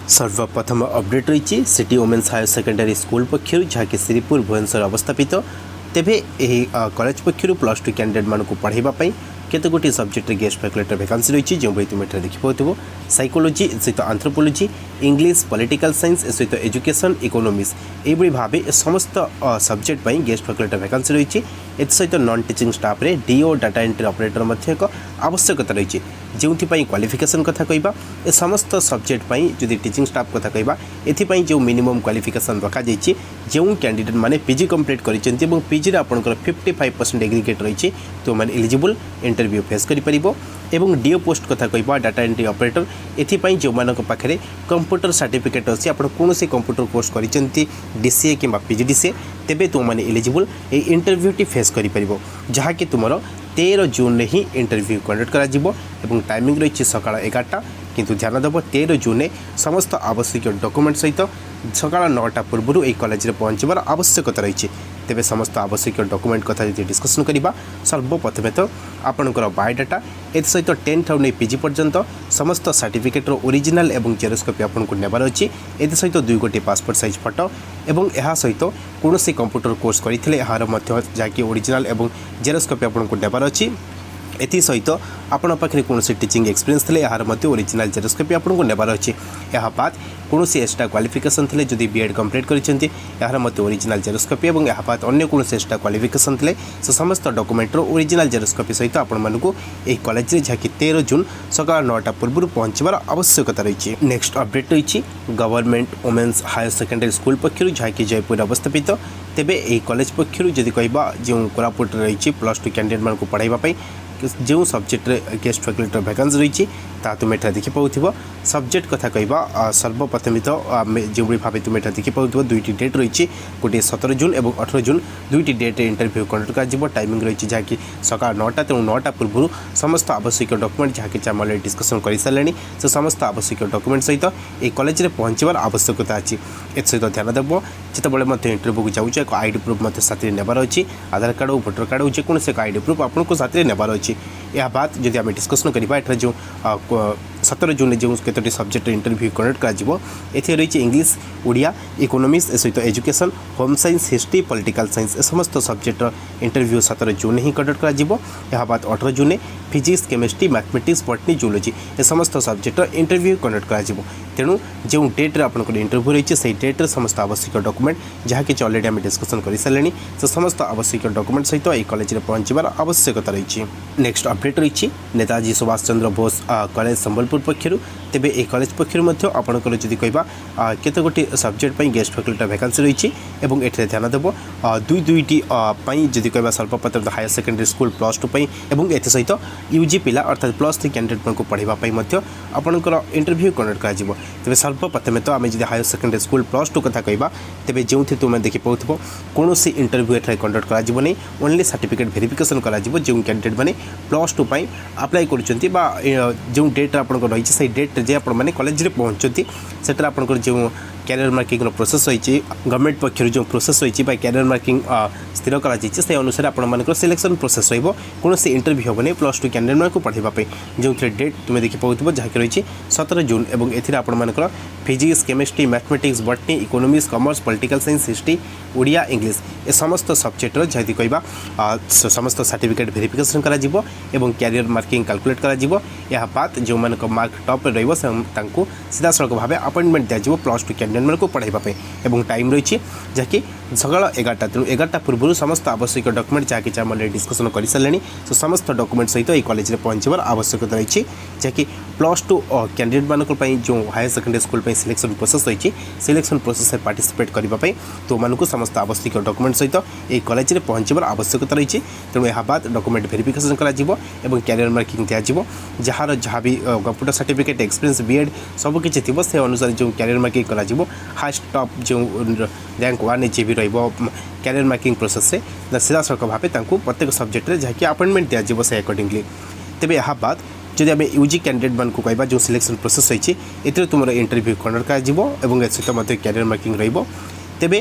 सर्वप्रथम अपडेट रही city women's higher secondary school पक्षर जहाँकि श्रीपुर भुवनेश्वर अवस्थापित तेबे कॉलेज पक्षर प्लस टू कैंडिडेट मानक पढ़ाई केते गोटी सब्जेक्ट गेस्ट फैकल्टी वैकेंसी रही जो भाई तुम ये देखिए साइकोलोजी सहित आंथ्रोपोलोजी इंग्लिश पॉलिटिकल साइंस सहित एजुकेशन इकोनॉमिक्स ये भाव समस्त सब्जेक्ट पर गेस्ट फैकल्टी वैकेंसी रही सहित नॉन टीचिंग स्टाफ रे डीओ डाटा एंट्री ऑपरेटर एक आवश्यकता रही जो क्वालिफिकेशन कथा कहबा ए समस्त सब्जेक्ट पर जदि टीचिंग स्टाफ कथा कहबा एथिपाई जो मिनिमम क्वालिफिकेशन रखा जाइए जो कैंडिडेट माने पीजी कंप्लीट करिसेंती एवं पीजी रे आपनकर 55% एग्रीगेट रही तो माने एलिजिबल इंटरव्यू फेस करि परिबो एवं डीओ पोस्ट कथा कहबा डाटा एंट्री ऑपरेटर एथिपाई जो मानक पाखरे कंप्यूटर सर्टिफिकेट अछि आपण कोनोसी कंप्यूटर कोर्स करिसेंती डीसीए किंबा पीजीडीसीए तेबे तो माने एलिजिबल ए इंटरव्यू टी फेस करि परिबो जहा कि तुमरो 13 जून में ही इंटरव्यू कंडक्ट करा जिवो एवं टाइमिंग रही सकाळ 11टा किंतु ध्यान देव 13 जून में समस्त आवश्यक डॉक्यूमेंट सहित सकाळ 9टा पूर्व ये कॉलेज रे पहुँचबार आवश्यकता रही तेबे समस्त आवश्यक डॉक्यूमेंट कथा यदि डिस्कसन करिबा सर्वप्रथमे तो आपनकर बायोडाटा ए सहित 10th ठौ नै पीजी पर्यंत समस्त सर्टिफिकेट रो ओरिजिनल एवं जेरॉक्स कॉपी आपनको नेबार अछि ए सहित 2 गोटी पासपोर्ट साइज फोटो एवं एहा सहित कोनोसी कंप्यूटर कोर्स करिथिले एहार मध्य जाकी ओरिजिनल एवं जेरॉक्स कॉपी आपनको नेबार अछि एथि सहित आपण पाखे कौन टीचिंग एक्सपीरियंस थे यार ओरिजिनल जेरॉक्स कॉपी आपको नेबार अच्छी यह बाद कौन एक्स्ट्रा क्वालिफिकेशन थे जदि बीएड कंप्लीट करते यार ओरिजिनल जेरॉक्स कॉपी और यह बाद अन्य कौन एक्स्ट्रा क्वालिफिकेशन थे से समस्त डॉक्यूमेंट ओरिजिनल जेरॉक्स कॉपी सहित आपको यह कॉलेज में जहाँकि 13 जून सकाल 9टा पूर्व पहुँचबार आवश्यकता रही नेक्स्ट अपडेट रही government women's higher secondary school पक्षर जहाँकि जयपुर अवस्थापित तेबे यह कॉलेज पक्षर जदि कहबा जो कोरापुट रही प्लस टू कैंडिडेट मानक पढ़ाई जो सब्जेक्ट गेस्ट फैकल्टी वैकेंसी रही तुम ये देखी पाऊँ सब्जेक्ट कथा कहबा सर्वप्रथम तो जो भाव तुम ये देखी पाऊँ दुईटी डेट रही गोटे 17 जून और 18 जून दुईटी डेट इंटरव्यू कंडक्ट कर टाइमिंग रही जहाँकि सकाल 9टा तेणु 9टा पूर्व समस्त आवश्यक डॉक्यूमेंट जहाँकि आम डिस्कसन कर सारे से समस्त आवश्यक डॉक्यूमेंट सहित ये कॉलेज में पहुँचबार आवश्यकता अच्छी सहित ध्यान देव जिते इंटरव्यू को जाऊँ एक आईडी प्रूफ साथी नेबार अच्छी आधार कार्ड और भोटर कार्ड जेको एक आईडी प्रूफ आपको साथी नेबार अच्छी यह बात जदि आम डिस्कसन करवा एठार जो 17 जून में जो केतोटी सब्जेक्ट इंटरव्यू कंडक्ट कर रही इंग्लिश ओडिया इकोनॉमिक्स सहित education home science history political science समस्त सब्जेक्ट इंटरव्यू 17 जून ही कंडक्ट कर बाद 18 जून में physics chemistry mathematics botany zoology ए समस्त सब्जेक्ट इंटरव्यू कंडक्ट कर तेणु जो डेट्रे आपंकर इंटरव्यू रही है डेट्रे समस्त आवश्यक डॉक्यूमेंट जहाँकि अलरेडी आम डिस्कसन कर सारे से समस्त आवश्यक डॉक्यूमेंट सहित ये कॉलेज में पहुँचबार आवश्यकता रही नेक्स्ट अपडेट रही नेताजी सुभाष चंद्र बोस कॉलेज संबलपुर पक्षर तेबे ए कॉलेज पक्षर आपंकर जदि कहबा केते गोटी सब्जेक्ट गेस्ट फैकल्टी वैकेंसी रही और ये ध्यान देव दुईटी जदि कहबा सर्वप्रथम higher secondary school plus two और ए सहित यूजी पिला अर्थात प्लस 3 कैंडिडेट को पढ़ाई आपंकर इंटरव्यू कंडक्ट कर तेज सर्वप्रथम तो आम जब higher secondary school plus two कथा कहबा तेबे जो तुम देखी पाऊँ कौन इंटरव्यू एठार कंडक्ट कर ओनली सर्टिफिकेट वेरिफिकेशन कर जो कैंडिडेट मैंने प्लस टू अप्लाई कर जो डेट आप रही है डेट जे आपने कॉलेज में पहुँचती से आपंकर जो कैरियर मार्किंग प्रोसेस रही गवर्नमेंट पक्षर जो प्रोसेस रही कैरियर मार्किंग स्थिर कर अनुसार आप सिलेक्शन प्रोसेस रोन से इंटरव्यू हेनी प्लस टू कैंडिडेट मानक पढ़ाई जो डेट तुम देखी पाऊँ जहाँकि रही 17 जून और एपंकर physics chemistry mathematics botany economics commerce political science history Odia English ए समस्त सब्जेक्टर जहाँ कहबा समस्त सर्टिफिकेट वेरिफिकेशन कर कैरियर मार्किंग कैलकुलेट कर बाद जो मार्क टॉप रही सीधा सड़क भाव अपॉइंटमेंट दिज्व प्लस टू कैंडिडेट मानक पढ़ाई और टाइम रही जहाँकि सकाल 11टा तेणु 11टा पूर्व समस्त आवश्यक डॉक्यूमेंट जहाँकि आम डिस्कसन कर सारे समस्त डॉक्यूमेंट सहित ये कॉलेज में पहुँचबार आवश्यकता रही जहाँकि प्लस टू कैंडिडेट मानक जो higher secondary school selection process रही सिलेक्शन प्रोसेस में पार्टिसिपेट करने तो मानक समस्त आवश्यक डॉक्यूमेंट सहित ये कॉलेज में पहुँचबार आवश्यकता रही तेणु यह बाद डॉक्यूमेंट वेरिफिकेशन कर कैरियर मार्किंग दिज्व जार जहाँ भी कंप्यूटर सर्टिफिकेट एक्सपीरियंस बीएड सबकि थी से अनुसार जो कैरियर मार्किंग कर हास्ट टॉप जो रैंक 1 जी भी कैरियर मार्किंग प्रोसेस से सीधा सड़क भाव प्रत्येक सब्जेक्ट जहाँकि अपॉइंटमेंट दिज्व से अकॉर्डिंगली तेज यह बाद जदि आम यूजी कैंडिडेट मानक कहबा जो सिलेक्शन प्रोसेस रही है तुम इंटरव्यू कंडक्ट कर सहित कैरियर मार्किंग रेबे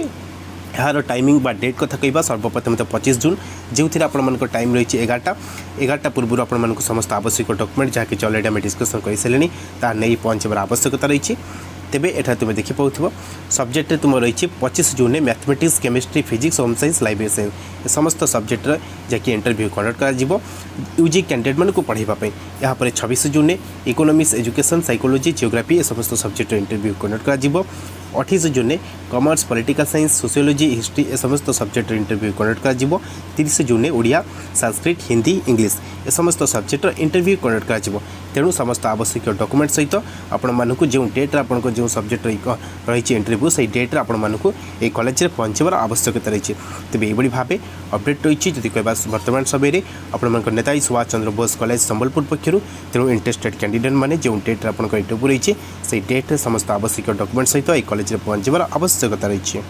यार टाइमिंग बा डेट कथा कहबा सर्वप्रथम तो 25 जून जो आप टाइम रही 11टा पूर्व आप समस्त आवश्यक डॉक्यूमेंट जहाँकि अलरेडी आम डिस्कसन कर सारे नहीं पहुँचबार आवश्यकता रही तेबे एठा तुम देखि पाउथबो सब्जेक्ट तुम रही 25 जून में mathematics chemistry physics home science library science समस्त सब्जेक्ट जैकि इंटरव्यू कंडक्ट कर यूजी कैंडिडेट मान को पढ़ाई यहाँ पर 26 जून में इकोनॉमिक्स एजुकेशन साइकोलॉजी जियोग्राफी समस्त सब्जेक्ट इंटरव्यू कंडक्ट कर 28 जून में commerce political science sociology history समस्त सब्जेक्ट इंटरव्यू कंडक्ट कर 30 जून में ओडिया संस्कृत हिंदी इंग्लिश ए समस्त सब्जेक्ट इंटरव्यू कंडक्ट कर तेणु समस्त आवश्यक डॉक्यूमेंट सहित आपण मानक जो डेट्रे आपको जो सब्जेक्ट रही इंटरव्यू से डेट्रे आपण मानक ये कॉलेज में पहुँचवर आवश्यकता रही तेज ये भाव अपडेट रही जदि कह वर्तमान समय आप नेताजी सुभाष चंद्र बोस कॉलेज संबलपुर पक्षर तेणु इंटरेस्टेड कैंडिडेट मैंने जो डेट्रे आप इंटरव्यू रही से डेट्रे समस्त आवश्यक डॉक्यूमेंट सहित ये कॉलेज में पहुँचवर आवश्यकता रही।